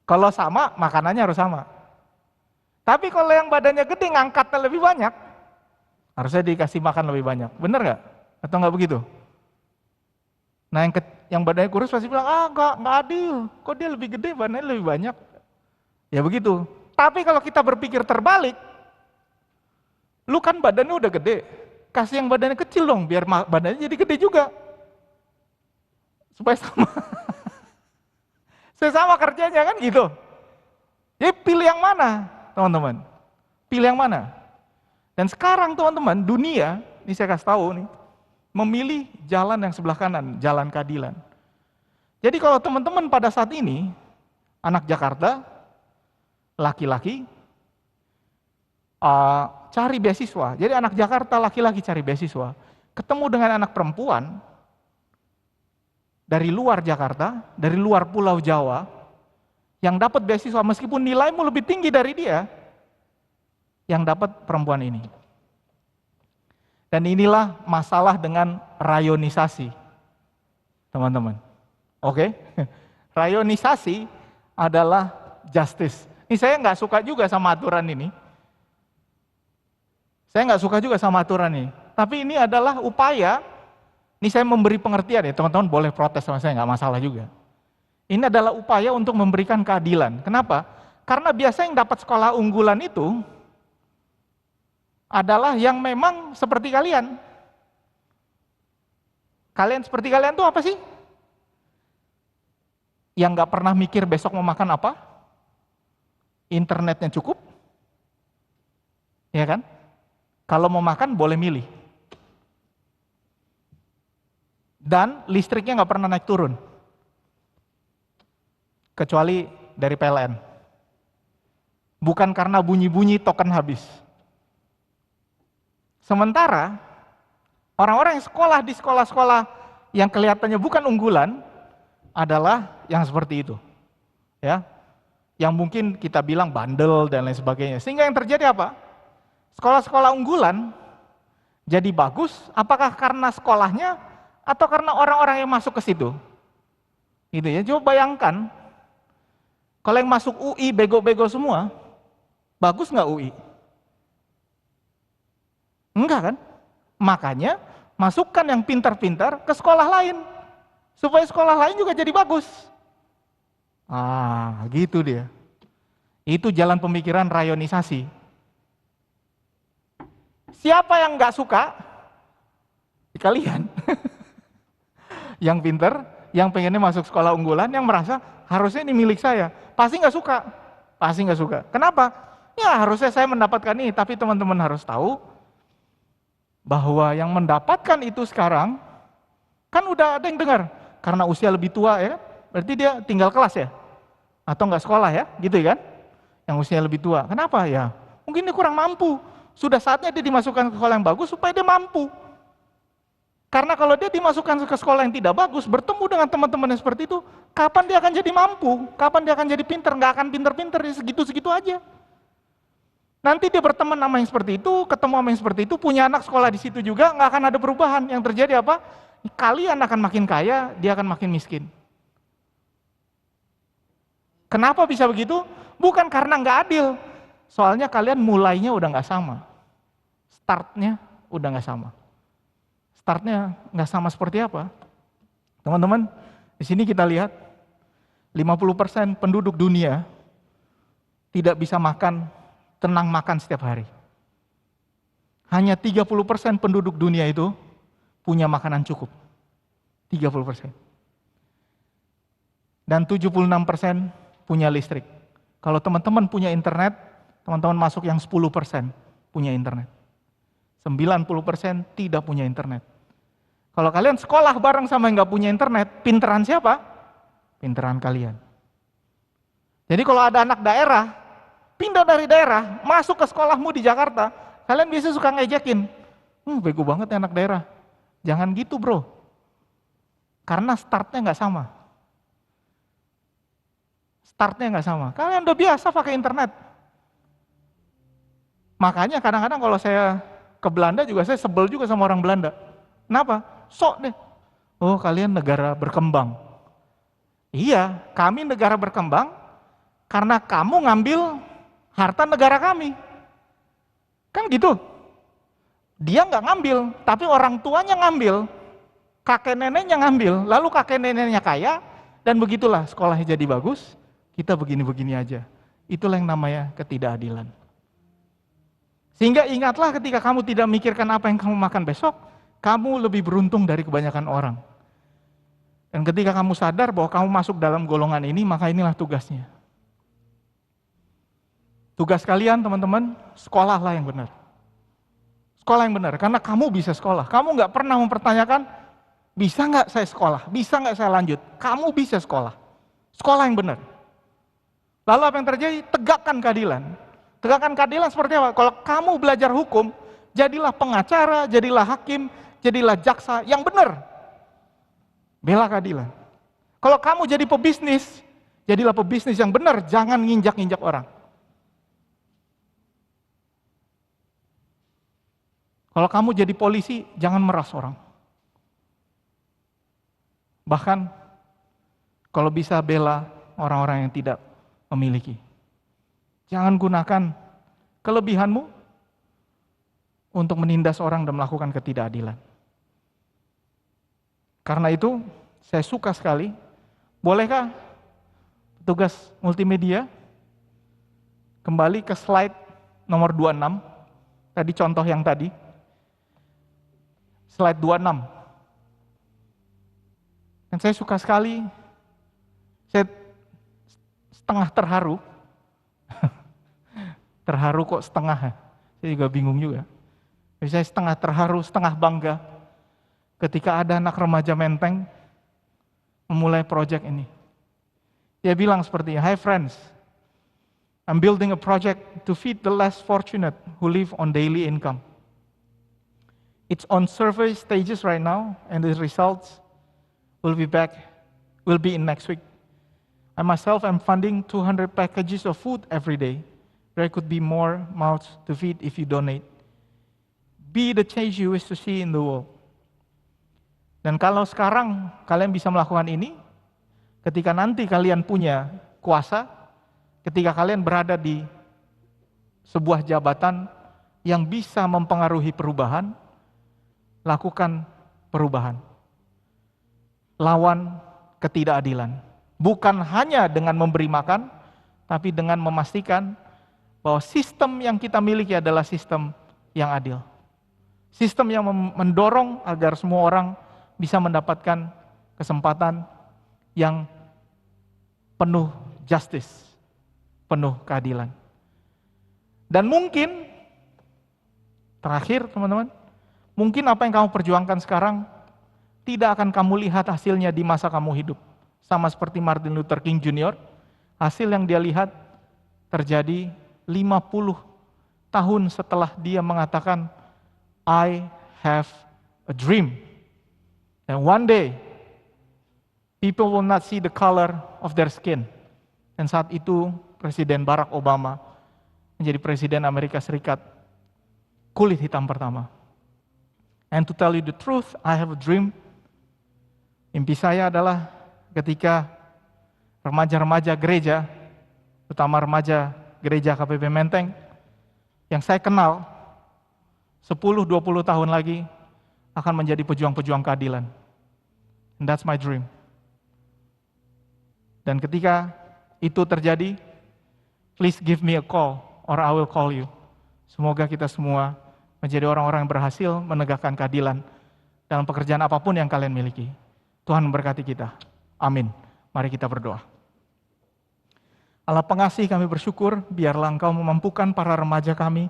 Kalau sama, makanannya harus sama. Tapi kalau yang badannya gede, ngangkatnya lebih banyak, harusnya dikasih makan lebih banyak. Bener nggak? Atau nggak begitu? Nah yang badannya kurus pasti bilang, nggak adil. Kok dia lebih gede, badannya lebih banyak? Ya begitu. Tapi kalau kita berpikir terbalik, lu kan badannya udah gede, kasih yang badannya kecil dong, biar badannya jadi gede juga. Supaya sama. Sesama kerjanya kan gitu. Jadi pilih yang mana, teman-teman? Pilih yang mana? Dan sekarang teman-teman, dunia, ini saya kasih tahu nih, memilih jalan yang sebelah kanan, jalan keadilan. Jadi kalau teman-teman pada saat ini, anak Jakarta, laki-laki, cari beasiswa. Jadi anak Jakarta laki-laki cari beasiswa, ketemu dengan anak perempuan dari luar Jakarta, dari luar Pulau Jawa, yang dapat beasiswa meskipun nilaimu lebih tinggi dari dia, yang dapat perempuan ini. Dan inilah masalah dengan rayonisasi, teman-teman. Oke? Rayonisasi adalah justice. Ini saya nggak suka juga sama aturan ini. Saya nggak suka juga sama aturan ini. Tapi ini adalah upaya, ini saya memberi pengertian ya, teman-teman boleh protes sama saya, nggak masalah juga. Ini adalah upaya untuk memberikan keadilan. Kenapa? Karena biasa yang dapat sekolah unggulan itu adalah yang memang seperti kalian. Kalian seperti kalian tuh apa sih? Yang nggak pernah mikir besok mau makan apa? Internetnya cukup, ya kan? Kalau mau makan boleh milih. Dan listriknya nggak pernah naik turun. Kecuali dari PLN. Bukan karena bunyi-bunyi token habis. Sementara, orang-orang yang sekolah di sekolah-sekolah yang kelihatannya bukan unggulan, adalah yang seperti itu. Ya, yang mungkin kita bilang bandel dan lain sebagainya. Sehingga yang terjadi apa? Sekolah-sekolah unggulan jadi bagus, apakah karena sekolahnya atau karena orang-orang yang masuk ke situ? Gitu ya. Coba bayangkan, kalau yang masuk UI bego-bego semua, bagus nggak UI? Enggak kan? Makanya masukkan yang pintar-pintar ke sekolah lain, supaya sekolah lain juga jadi bagus. Gitu dia. Itu jalan pemikiran rayonisasi. Siapa yang nggak suka? Kalian. Yang pinter, yang pengennya masuk sekolah unggulan, yang merasa harusnya ini milik saya. Pasti nggak suka. Pasti nggak suka. Kenapa? Ya harusnya saya mendapatkan ini, tapi teman-teman harus tahu bahwa yang mendapatkan itu sekarang, kan udah ada yang dengar, karena usia lebih tua ya, berarti dia tinggal kelas ya? Atau nggak sekolah ya, gitu kan? Yang usia lebih tua. Kenapa ya? Mungkin dia kurang mampu. Sudah saatnya dia dimasukkan ke sekolah yang bagus supaya dia mampu. Karena kalau dia dimasukkan ke sekolah yang tidak bagus, bertemu dengan teman-teman yang seperti itu, kapan dia akan jadi mampu? Kapan dia akan jadi pinter? Nggak akan pinter-pinter, dia segitu-segitu aja. Nanti dia berteman sama yang seperti itu, ketemu sama yang seperti itu, punya anak sekolah di situ juga, nggak akan ada perubahan. Yang terjadi apa? Kalian akan makin kaya, dia akan makin miskin. Kenapa bisa begitu? Bukan karena nggak adil. Soalnya kalian mulainya udah nggak sama. Startnya udah nggak sama. Startnya nggak sama seperti apa? Teman-teman, di sini kita lihat 50% penduduk dunia tidak bisa tenang makan setiap hari. Hanya 30% penduduk dunia itu punya makanan cukup. 30%. Dan 76% punya listrik. Kalau teman-teman punya internet, teman-teman masuk yang 10% punya internet. 90% tidak punya internet. Kalau kalian sekolah bareng sama yang nggak punya internet, pinteran siapa? Pinteran kalian. Jadi kalau ada anak daerah, pindah dari daerah, masuk ke sekolahmu di Jakarta, kalian biasa suka ngejekin, bego banget ya anak daerah. Jangan gitu bro, karena startnya nggak sama. Startnya nggak sama, kalian udah biasa pakai internet. Makanya kadang-kadang kalau saya ke Belanda juga saya sebel juga sama orang Belanda. Kenapa? Sok deh. Oh kalian negara berkembang. Iya, kami negara berkembang karena kamu ngambil harta negara kami. Kan gitu. Dia nggak ngambil, tapi orang tuanya ngambil. Kakek neneknya ngambil, lalu kakek neneknya kaya, dan begitulah sekolahnya jadi bagus, kita begini-begini aja. Itulah yang namanya ketidakadilan. Sehingga ingatlah ketika kamu tidak mikirkan apa yang kamu makan besok, kamu lebih beruntung dari kebanyakan orang. Dan ketika kamu sadar bahwa kamu masuk dalam golongan ini, maka inilah tugasnya. Tugas kalian teman-teman, sekolahlah yang benar. Sekolah yang benar, karena kamu bisa sekolah. Kamu nggak pernah mempertanyakan, bisa nggak saya sekolah? Bisa nggak saya lanjut? Kamu bisa sekolah. Sekolah yang benar. Lalu apa yang terjadi? Tegakkan keadilan. Tegakkan keadilan seperti apa? Kalau kamu belajar hukum, jadilah pengacara, jadilah hakim, jadilah jaksa yang benar. Bela keadilan. Kalau kamu jadi pebisnis, jadilah pebisnis yang benar, jangan nginjak-nginjak orang. Kalau kamu jadi polisi, jangan meras orang. Bahkan, kalau bisa bela orang-orang yang tidak memiliki. Jangan gunakan kelebihanmu untuk menindas orang dan melakukan ketidakadilan. Karena itu, saya suka sekali. Bolehkah petugas multimedia kembali ke slide nomor 26, tadi contoh yang tadi. Slide 26. Dan saya suka sekali, saya setengah terharu. Terharu kok setengah, saya juga bingung juga. Saya setengah terharu, setengah bangga ketika ada anak remaja Menteng memulai proyek ini. Dia bilang seperti, "Hi friends, I'm building a project to feed the less fortunate who live on daily income. It's on survey stages right now, and the results will be in next week. I myself am funding 200 packages of food every day. There could be more mouths to feed if you donate. Be the change you wish to see in the world." Dan kalau sekarang kalian bisa melakukan ini, ketika nanti kalian punya kuasa, ketika kalian berada di sebuah jabatan yang bisa mempengaruhi perubahan, lakukan perubahan. Lawan ketidakadilan. Bukan hanya dengan memberi makan, tapi dengan memastikan bahwa sistem yang kita miliki adalah sistem yang adil. Sistem yang mendorong agar semua orang bisa mendapatkan kesempatan yang penuh justice, penuh keadilan. Dan mungkin, terakhir teman-teman, mungkin apa yang kamu perjuangkan sekarang tidak akan kamu lihat hasilnya di masa kamu hidup. Sama seperti Martin Luther King Jr., hasil yang dia lihat terjadi 50 tahun setelah dia mengatakan, I have a dream. And one day, people will not see the color of their skin. Dan saat itu, Presiden Barack Obama menjadi Presiden Amerika Serikat, kulit hitam pertama. And to tell you the truth, I have a dream. Mimpi saya adalah ketika remaja-remaja gereja, terutama remaja gereja KPP Menteng, yang saya kenal 10-20 tahun lagi akan menjadi pejuang-pejuang keadilan. And that's my dream. Dan ketika itu terjadi, please give me a call or I will call you. Semoga kita semua menjadi orang-orang yang berhasil menegakkan keadilan dalam pekerjaan apapun yang kalian miliki. Tuhan memberkati kita. Amin. Mari kita berdoa. Allah pengasih, kami bersyukur biarlah Engkau memampukan para remaja kami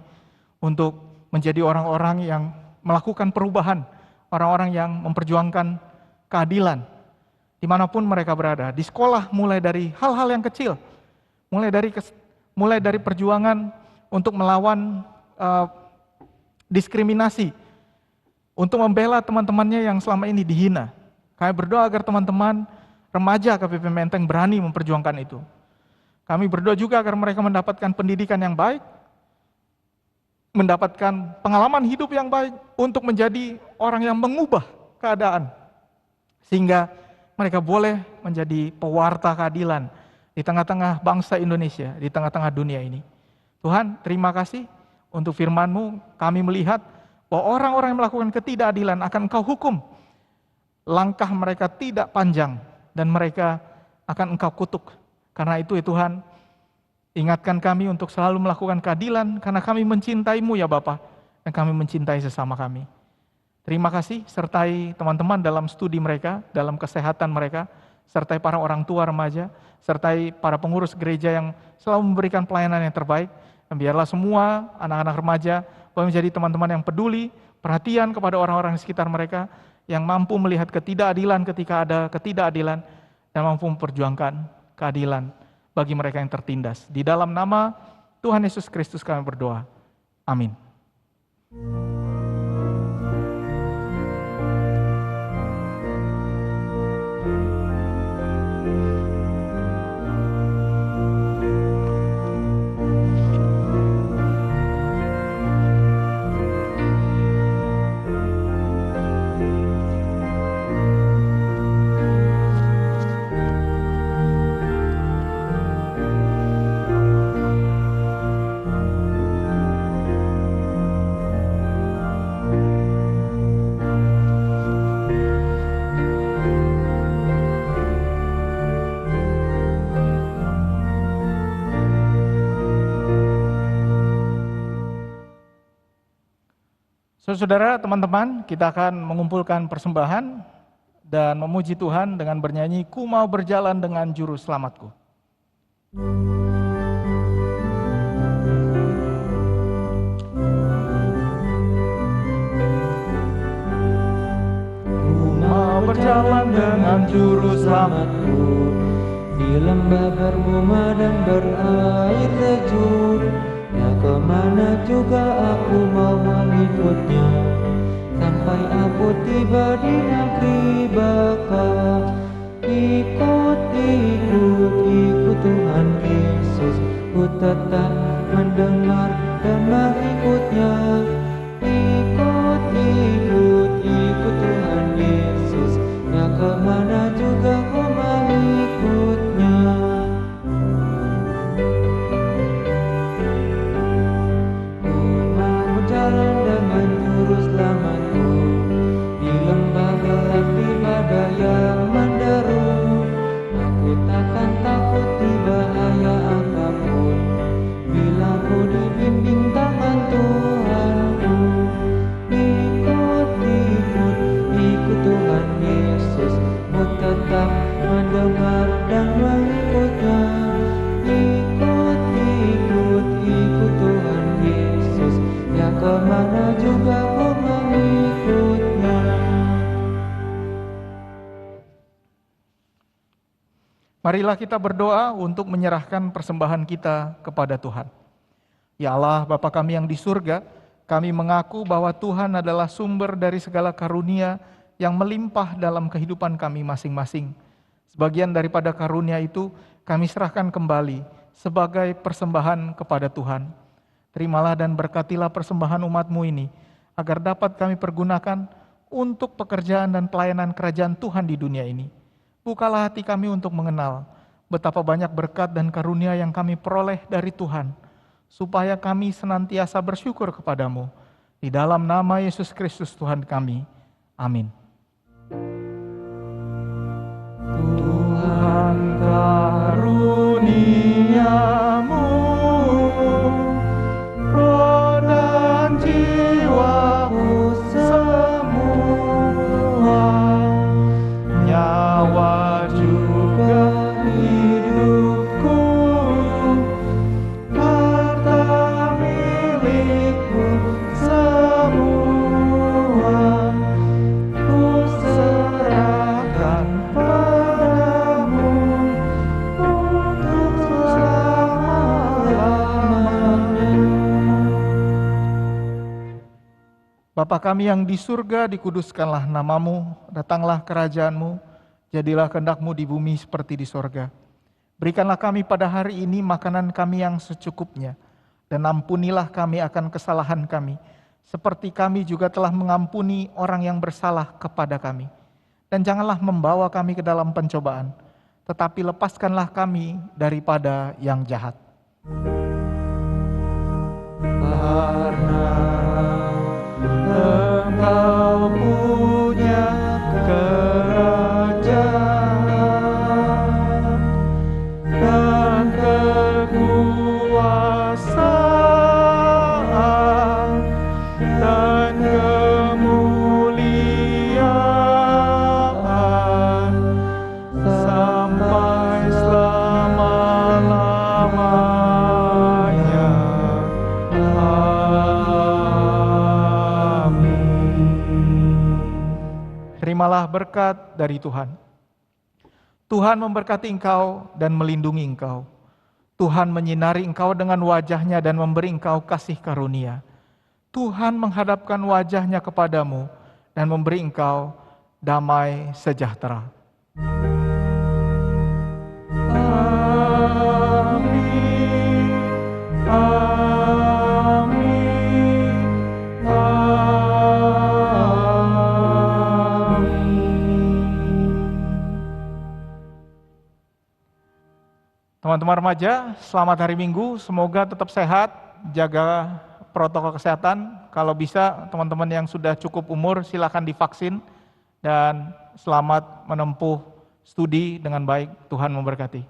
untuk menjadi orang-orang yang melakukan perubahan, orang-orang yang memperjuangkan keadilan dimanapun mereka berada. Di sekolah mulai dari hal-hal yang kecil, mulai dari perjuangan untuk melawan diskriminasi, untuk membela teman-temannya yang selama ini dihina. Kami berdoa agar teman-teman remaja KPP Menteng berani memperjuangkan itu. Kami berdoa juga agar mereka mendapatkan pendidikan yang baik, mendapatkan pengalaman hidup yang baik untuk menjadi orang yang mengubah keadaan, sehingga mereka boleh menjadi pewarta keadilan di tengah-tengah bangsa Indonesia, di tengah-tengah dunia ini. Tuhan, terima kasih untuk firman-Mu. Kami melihat bahwa orang-orang yang melakukan ketidakadilan akan Engkau hukum. Langkah mereka tidak panjang dan mereka akan Engkau kutuk. Karena itu ya Tuhan, ingatkan kami untuk selalu melakukan keadilan karena kami mencintai-Mu ya Bapa, dan kami mencintai sesama kami. Terima kasih, sertai teman-teman dalam studi mereka, dalam kesehatan mereka, sertai para orang tua remaja, sertai para pengurus gereja yang selalu memberikan pelayanan yang terbaik. Dan biarlah semua anak-anak remaja boleh menjadi teman-teman yang peduli, perhatian kepada orang-orang di sekitar mereka, yang mampu melihat ketidakadilan ketika ada ketidakadilan, dan mampu memperjuangkan keadilan bagi mereka yang tertindas. Di dalam nama Tuhan Yesus Kristus kami berdoa. Amin. Saudara, teman-teman, kita akan mengumpulkan persembahan dan memuji Tuhan dengan bernyanyi, "Ku mau berjalan dengan juru selamatku." Ku mau berjalan dengan juru selamatku, di lembah berbunga dan berair sejuk. Ya kemana juga aku mau mengikutnya, sampai aku tiba di negeri baka. Ikut Tuhan Yesus, ku tetap mendengar dan mengikutnya. Ikut Tuhan Yesus, ya kemana juga ku mengikutnya. Selamatku di lembah gelap, di badai yang menderu. Aku takkan takut di bahaya apapun, bila ku dibimbing tangan Tuhanku. Ikut Tuhan Yesus, ku tetap mendengar dan mengikutnya. Ikut Tuhan Yesus, ya kemana juga ku mengikutnya. Marilah kita berdoa untuk menyerahkan persembahan kita kepada Tuhan. Ya Allah, Bapa kami yang di surga, kami mengaku bahwa Tuhan adalah sumber dari segala karunia yang melimpah dalam kehidupan kami masing-masing. Sebagian daripada karunia itu kami serahkan kembali sebagai persembahan kepada Tuhan. Terimalah dan berkatilah persembahan umat-Mu ini, agar dapat kami pergunakan untuk pekerjaan dan pelayanan kerajaan Tuhan di dunia ini. Bukalah hati kami untuk mengenal betapa banyak berkat dan karunia yang kami peroleh dari Tuhan, supaya kami senantiasa bersyukur kepadamu. Di dalam nama Yesus Kristus Tuhan kami. Amin. Tuhan karuniamu, roh dan jiwaku semua, nyawa juga hidupku, harta milikku semua. Bapa kami yang di surga, dikuduskanlah namamu, datanglah kerajaanmu, jadilah kehendak-mu di bumi seperti di sorga. Berikanlah kami pada hari ini makanan kami yang secukupnya, dan ampunilah kami akan kesalahan kami, seperti kami juga telah mengampuni orang yang bersalah kepada kami. Dan janganlah membawa kami ke dalam pencobaan, tetapi lepaskanlah kami daripada yang jahat. Karena Engkau punya kerajaan dan kekuasaan dan kemuliaan sampai selama-lamanya. Terimalah berkat dari Tuhan. Tuhan memberkati engkau dan melindungi engkau. Tuhan menyinari engkau dengan wajah-Nya dan memberi engkau kasih karunia. Tuhan menghadapkan wajah-Nya kepadamu dan memberi engkau damai sejahtera. Amin. Amin. Teman-teman remaja, selamat hari Minggu. Semoga tetap sehat, jaga protokol kesehatan. Kalau bisa, teman-teman yang sudah cukup umur silakan divaksin. Dan selamat menempuh studi dengan baik. Tuhan memberkati.